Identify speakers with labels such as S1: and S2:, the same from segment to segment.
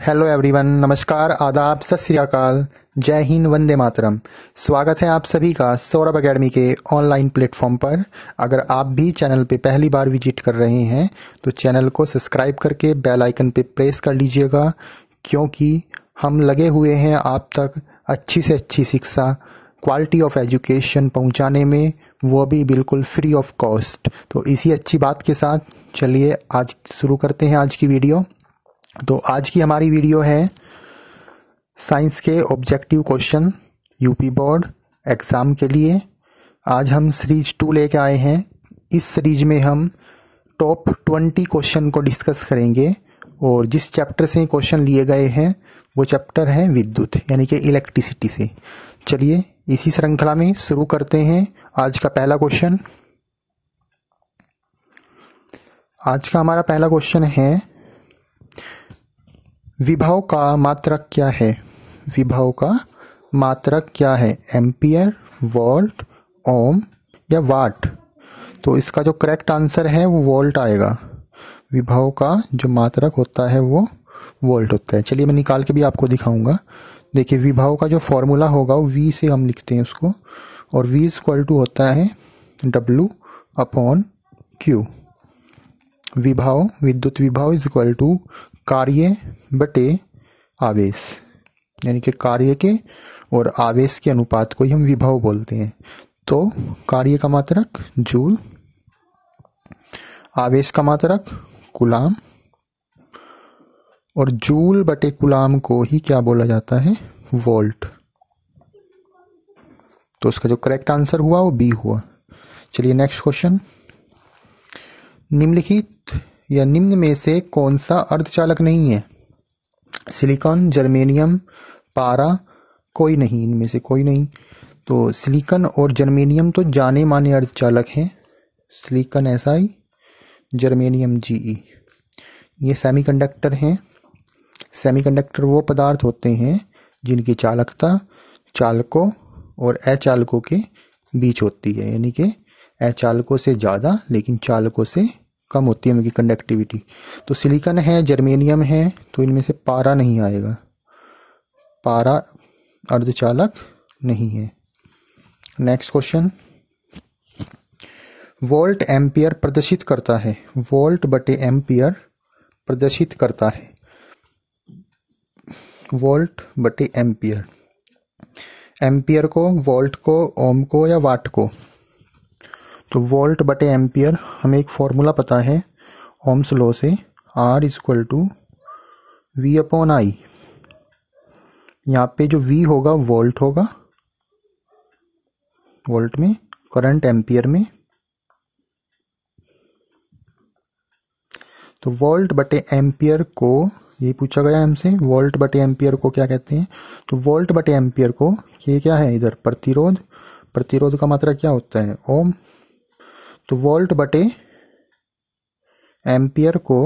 S1: Hello everyone, नमस्कार, आदाब, सत श्री अकाल, जय हिंद, वंदे मातरम। स्वागत है आप सभी का सौरभ एकेडमी के ऑनलाइन प्लेटफॉर्म पर। अगर आप भी चैनल पे पहली बार विजिट कर रहे हैं तो चैनल को सब्सक्राइब करके बेल आइकन पे प्रेस कर लीजिएगा, क्योंकि हम लगे हुए हैं आप तक अच्छी से अच्छी शिक्षा, क्वालिटी ऑफ एजुकेशन पहुंचाने में, वो भी बिल्कुल फ्री ऑफ कॉस्ट। तो इसी अच्छी बात के साथ चलिए आज शुरू करते हैं आज की वीडियो। तो आज की हमारी वीडियो है साइंस के objective question UP board exam के लिए। आज हम सीरीज 2 लेके आए हैं। इस सीरीज में हम टॉप 20 क्वेश्चन को डिस्कस करेंगे और जिस चैप्टर से क्वेश्चन लिए गए हैं वो चैप्टर है विद्युत यानी कि इलेक्ट्रिसिटी से। चलिए इसी श्रृंखला में शुरू करते हैं आज का पहला क्वेश्चन। आज का हमारा पहला क्वेश्चन है, विभव का मात्रक क्या है? विभव का मात्रक क्या है? एम्पियर, वोल्ट, ओम या वाट? तो इसका जो करेक्ट आंसर है वो वोल्ट आएगा। विभव का जो मात्रक होता है वो वोल्ट होता है। चलिए मैं निकाल के भी आपको दिखाऊंगा। देखिए विभव का जो फॉर्मूला होगा वो V से हम लिखते हैं उसको, और V इक्वल टू होता है W अपॉन Q। विभव, विद्युत विभव इज इक्वल टू कार्य बटे आवेश, यानी कि कार्य के और आवेश के अनुपात को ही हम विभव बोलते हैं। तो कार्य का मात्रक जूल, आवेश का मात्रक कूलाम, और जूल बटे कूलाम को ही क्या बोला जाता है? वोल्ट। तो उसका जो करेक्ट आंसर हुआ वो बी हुआ। चलिए नेक्स्ट क्वेश्चन। निम्नलिखित या निम्न में से कौन सा अर्धचालक नहीं है? सिलिकॉन, जर्मेनियम, पारा, कोई नहीं, इनमें से कोई नहीं। तो सिलिकॉन और जर्मेनियम तो जाने माने अर्धचालक हैं। सिलिकॉन SI, जर्मेनियम GE, ये सेमीकंडक्टर हैं। सेमीकंडक्टर वो पदार्थ होते हैं जिनकी चालकता चालकों और अचालकों के बीच होती है, यानी कि अचालकों से ज्यादा लेकिन चालकों से कम होती है उनकी कंडक्टिविटी। तो सिलिकॉन है, जर्मेनियम है, तो इनमें से पारा नहीं आएगा। पारा अर्धचालक नहीं है। Next question. वोल्ट एम्पियर प्रदर्शित करता है। वोल्ट बटे एम्पियर प्रदर्शित करता है। वोल्ट बटे एम्पियर, एम्पियर को, वोल्ट को, ओम को या वाट को? तो वोल्ट बटे एम्पियर हमें एक फॉर्मूला पता है ओम्स लॉ से, R equal to V upon I। यहाँ पे जो V होगा वोल्ट होगा, वोल्ट में, करंट एम्पियर में। तो वोल्ट बटे एम्पियर को, ये पूछा गया हमसे, वोल्ट बटे एम्पियर को क्या कहते हैं? तो वोल्ट बटे एम्पियर को, ये क्या है इधर? प्रतिरोध। प्रतिरोध का मात्रा क्या होता है? ओम। तो वोल्ट बटे एम्पियर को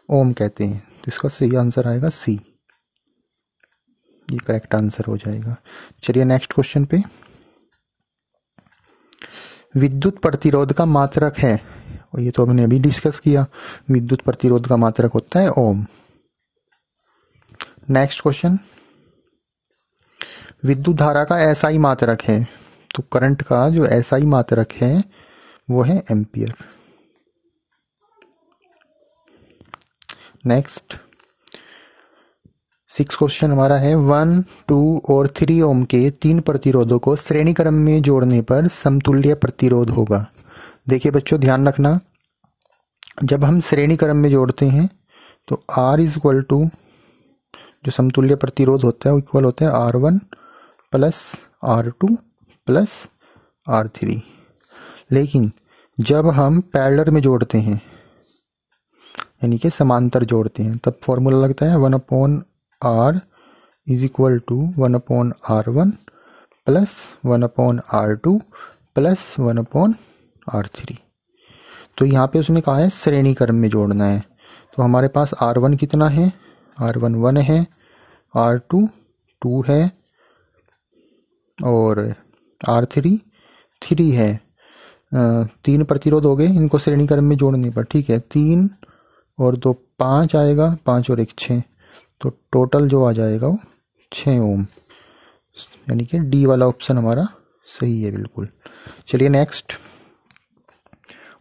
S1: ओम कहते हैं। तो इसका सही आंसर आएगा C। ये करेक्ट आंसर हो जाएगा। चलिए नेक्स्ट क्वेश्चन पे। विद्युत प्रतिरोध का मात्रक है, और ये तो हमने अभी डिस्कस किया, विद्युत प्रतिरोध का मात्रक होता है ओम। Next question. विद्युत धारा का SI मात्रक है। तो करंट का जो SI मात्रक है वो है एम्पियर। नेक्स्ट 6 क्वेश्चन हमारा है, 1, 2 और 3 ओम के 3 प्रतिरोधों को श्रेणी क्रम में जोड़ने पर समतुल्य प्रतिरोध होगा। देखिए बच्चों ध्यान रखना, जब हम श्रेणी क्रम में जोड़ते हैं तो R इक्वल टू जो समतुल्य प्रतिरोध होता है वो इक्वल होता है R1 plus R2 plus R3। लेकिन जब हम पैरेलल में जोड़ते हैं यानी कि समांतर जोड़ते हैं तब फॉर्मूला लगता है 1 upon R is equal to 1 upon R1 plus 1 upon R2 plus 1 upon R3। तो यहाँ पे उसने कहा है श्रेणी क्रम में जोड़ना है। तो हमारे पास R1 कितना है? R1 1 है, R2 2 है, और R3 3 है। 3 प्रतिरोध हो गए इनको श्रेणी क्रम में जोड़ने पर, ठीक है। 3 और 2 5 आएगा, 5 और 1 6, तो टोटल जो आ जाएगा वो 6 ओम, यानी कि डी वाला ऑप्शन हमारा सही है बिल्कुल। चलिए नेक्स्ट,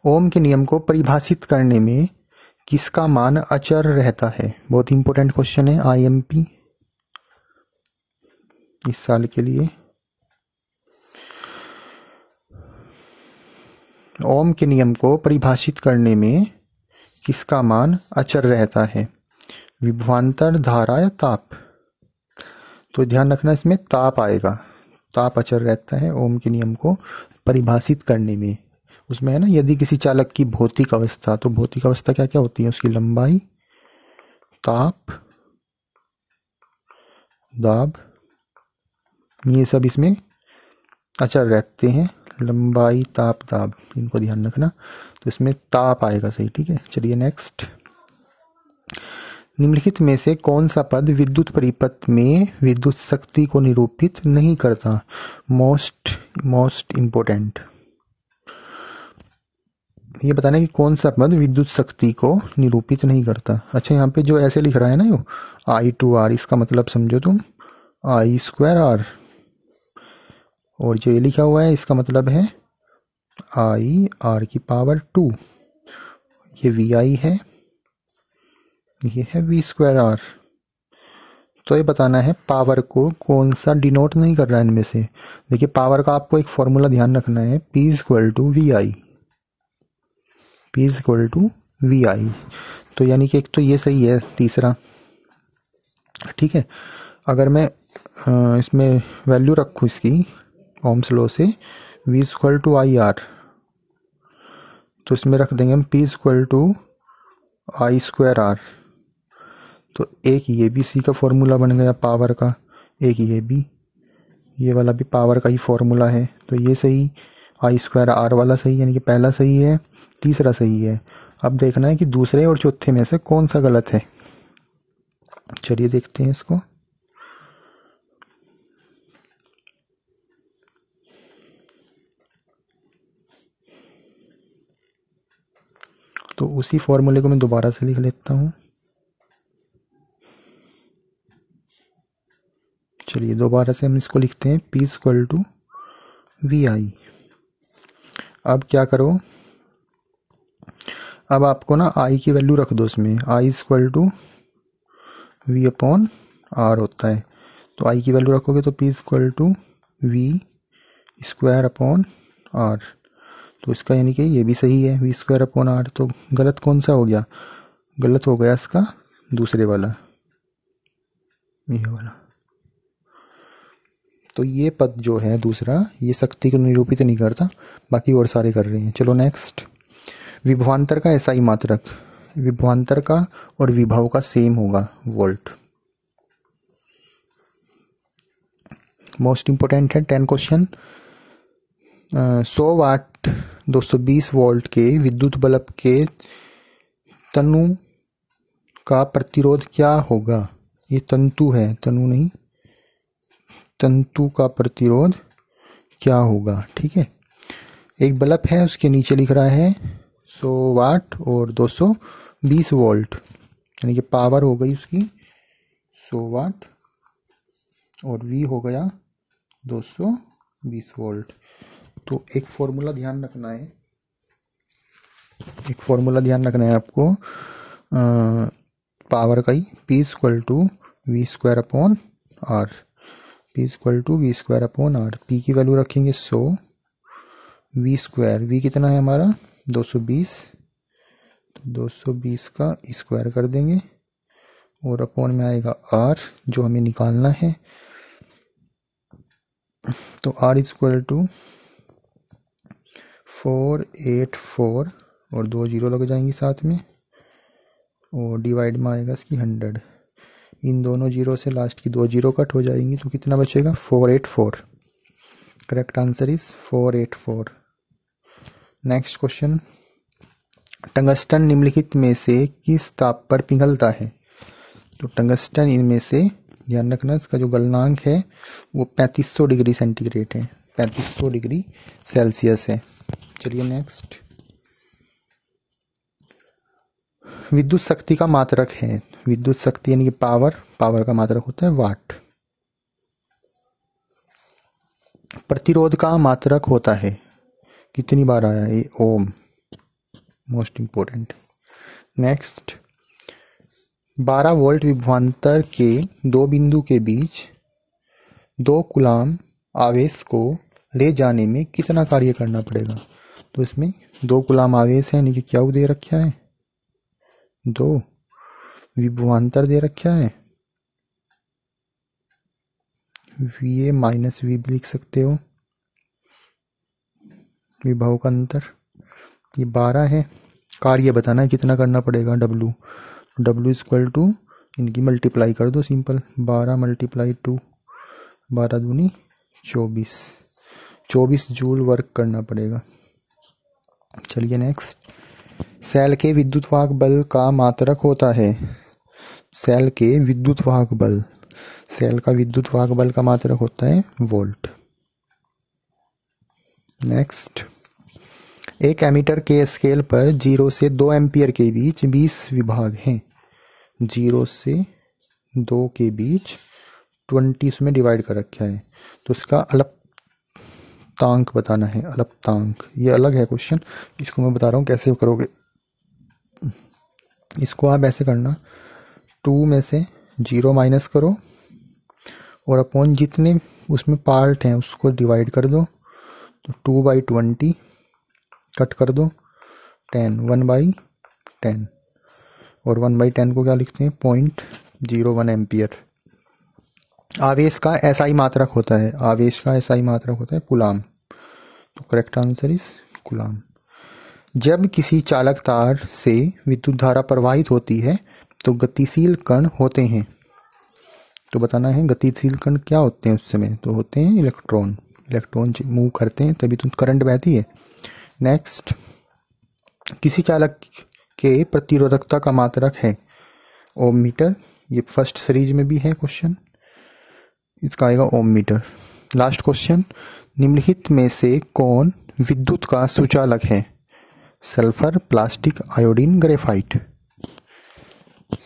S1: ओम के नियम को परिभाषित करने में किसका मान अचर रहता है? बहुत इंपॉर्टेंट क्वेश्चन है, आईएमपी इस साल के लिए। ओम के नियम को परिभाषित करने में किसका मान अचर रहता है? विभवांतर, धारा या ताप? तो ध्यान रखना इसमें ताप आएगा, ताप अचर रहता है ओम के नियम को परिभाषित करने में। उसमें है ना, यदि किसी चालक की भौतिक अवस्था, तो भौतिक अवस्था क्या क्या होती है? उसकी लंबाई, ताप, दाब, ये सब इसमें अचर रहते हैं। लंबाई, ताप, दाब, इनको ध्यान रखना। तो इसमें ताप आएगा सही, ठीक है। चलिए नेक्स्ट, निम्नलिखित में से कौन सा पद विद्युत परिपथ में विद्युत शक्ति को निरूपित नहीं करता? मोस्ट इंपोर्टेंट, ये बताना है कि कौन सा पद विद्युत शक्ति को निरूपित नहीं करता। अच्छा, यहाँ पे जो ऐसे लिख रहा है ना, यो I/R, इसका मतलब समझो तुम I²R, और जो ये लिखा हुआ है इसका मतलब है I/R²2। ये VI है, ये है V²R। तो ये बताना है पावर को कौन सा डिनोट नहीं कर रहा है इनमें से। देखिए पावर का आपको एक फॉर्मूला ध्यान रखना है, P=VI, P=VI। तो यानी कि एक तो ये सही है, तीसरा, ठीक है। अगर मैं इसमें वैल्यू रखूं इसकी ओम्स लॉ से, V=IR, तो इसमें रख देंगे हम P=I²R। तो एक ये भी सी का फॉर्मूला बन गया पावर का, एक ये भी, ये वाला भी पावर का ही फॉर्मूला है। तो ये सही, I²R वाला सही, यानी कि पहला सही है, तीसरा सही है। अब देखना है कि दूसरे और चौथे में से कौन सा गलत है। चलिए देखते हैं इसको। तो उसी फॉर्मूले को मैं दोबारा से लिख लेता हूं। चलिए दोबारा से हम इसको लिखते हैं, P=VI। अब क्या करो, अब आपको ना I की वैल्यू रख दो इसमें, I=V/R होता है। तो I की वैल्यू रखोगे तो P=V²/R। तो इसका यानी कि ये भी सही है, V²/R। तो गलत कौन सा हो गया? गलत हो गया इसका दूसरे वाला, ये वाला। तो ये पद जो है दूसरा, ये शक्ति को निरूपित नहीं करता, बाकी और सारे कर रहे हैं। चलो नेक्स्ट, विभवांतर का SI मात्रक, विभवांतर का और विभव का सेम होगा, वोल्ट। मोस्ट इंपोर्टेंट है, 10 क्वेश्चन। 100 वाट 220 वोल्ट के विद्युत बल्ब के तनु का प्रतिरोध क्या होगा? ये तंतु है, तनु नहीं, तंतु का प्रतिरोध क्या होगा, ठीक है। एक बल्ब है, उसके नीचे लिख रहा है 100 वाट और 220 वोल्ट, यानी कि पावर हो गई उसकी 100 वाट और V हो गया 220 वोल्ट। तो एक फॉर्मूला ध्यान रखना है, एक फॉर्मूला ध्यान रखना है आपको पावर का ही, P=V²/R, P=V²/R। P की वैल्यू रखेंगे 100, V², V कितना है हमारा 220, तो 220 का स्क्वायर कर देंगे और अपॉन में आएगा R जो हमें निकालना है। तो R = 484 और 2 जीरो लग जाएंगी साथ में, और डिवाइड में आएगा इसकी 100। इन दोनों जीरो से लास्ट की 2 जीरो कट हो जाएंगी, तो कितना बचेगा 484। Correct answer is 484। Next question, tungsten निम्नलिखित में से किस ताप पर पिघलता है? तो टंगस्टन इनमें से, ध्यान रखना इसका जो गलनांक है वो 3500 डिग्री सेंटीग्रेड है, 3500 डिग्री सेल्सियस है। चलिए नेक्स्ट, विद्युत शक्ति का मात्रक है। विद्युत शक्ति यानी कि पावर, पावर का मात्रक होता है वाट। प्रतिरोध का मात्रक होता है, कितनी बार आया ये, ओम, मोस्ट इंपोर्टेंट। नेक्स्ट, 12 वोल्ट विभवांतर के दो बिंदु के बीच 2 कूलाम आवेश को ले जाने में कितना कार्य करना पड़ेगा। तो इसमें 2 कूलाम आवेश है, यानी कि क्या दे रखा है, 2 विभवांतर दे रखा है, VA माइनस V भी लिख सकते हो, विभव का अंतर। ये 12 है, कार्य बताना है कितना करना पड़ेगा, W इक्वल टू इनकी मल्टीप्लाई कर दो सिंपल, 12 मल्टीप्लाई 2, 12 दूनी 24 जूल वर्क करना पड़ेगा। चलिए नेक्स्ट, सेल के विद्युत वाहक बल का मात्रक होता है। सेल के विद्युत वाहक बल, सेल का विद्युत वाहक बल का मात्रक होता है वोल्ट। नेक्स्ट, एक एमीटर के स्केल पर 0 से 2 एम्पियर के बीच 20 विभाग हैं। 0 से 2 के बीच 20 में डिवाइड कर रखा है, तो इसका अल्पतांक बताना है, अल्पतांक। ये अलग है क्वेश्चन, इसको मैं बता रहा हूँ कैसे करोगे। इसको आप ऐसे करना, 2 में से 0 माइनस करो और अपॉन जितने उसमें पार्ट हैं उसको डिवाइड कर दो, तो 2/20 कट कर दो, 10, 1/10, और 1/10 को क्या लिखते हैं, 0.01 एम्पियर। आवेश का SI मात्रक होता है, आवेश का SI मात्रक होता है कूलाम। तो करेक्ट आंसर इज कूलाम। जब किसी चालक तार से विद्युत धारा प्रवाहित होती है तो गतिशील कण होते हैं। तो बताना है गतिशील कण क्या होते हैं उस समय, तो होते हैं इलेक्ट्रॉन। इलेक्ट्रॉन मूव करते हैं तभी तो करंट बहती है। नेक्स्ट, किसी चालक के प्रतिरोधकता का मात्रक है ओम मीटर। ये फर्स्ट सीरीज में भी है क्वेश्चन, इसका आएगा ओम मीटर। लास्ट क्वेश्चन, निम्नलिखित में से कौन विद्युत का सुचालक है। Sulphur, plastic, iodine, graphite.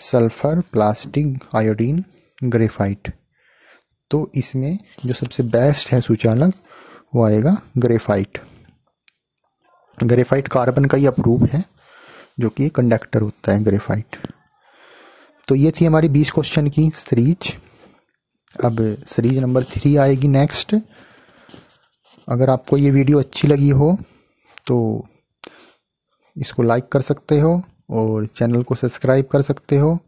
S1: Sulphur, plastic, iodine, graphite. तो इसमें जो सबसे बेस्ट है सुचालक वो आएगा ग्रेफाइट। ग्रेफाइट कार्बन का ही अप्रूव है जो कि कंडक्टर होता है ग्रेफाइट। तो ये थी हमारी 20 क्वेश्चन की सीरीज। अब सीरीज नंबर 3 आएगी नेक्स्ट। अगर आपको ये वीडियो अच्छी लगी हो तो इसको लाइक कर सकते हो और चैनल को सब्सक्राइब कर सकते हो।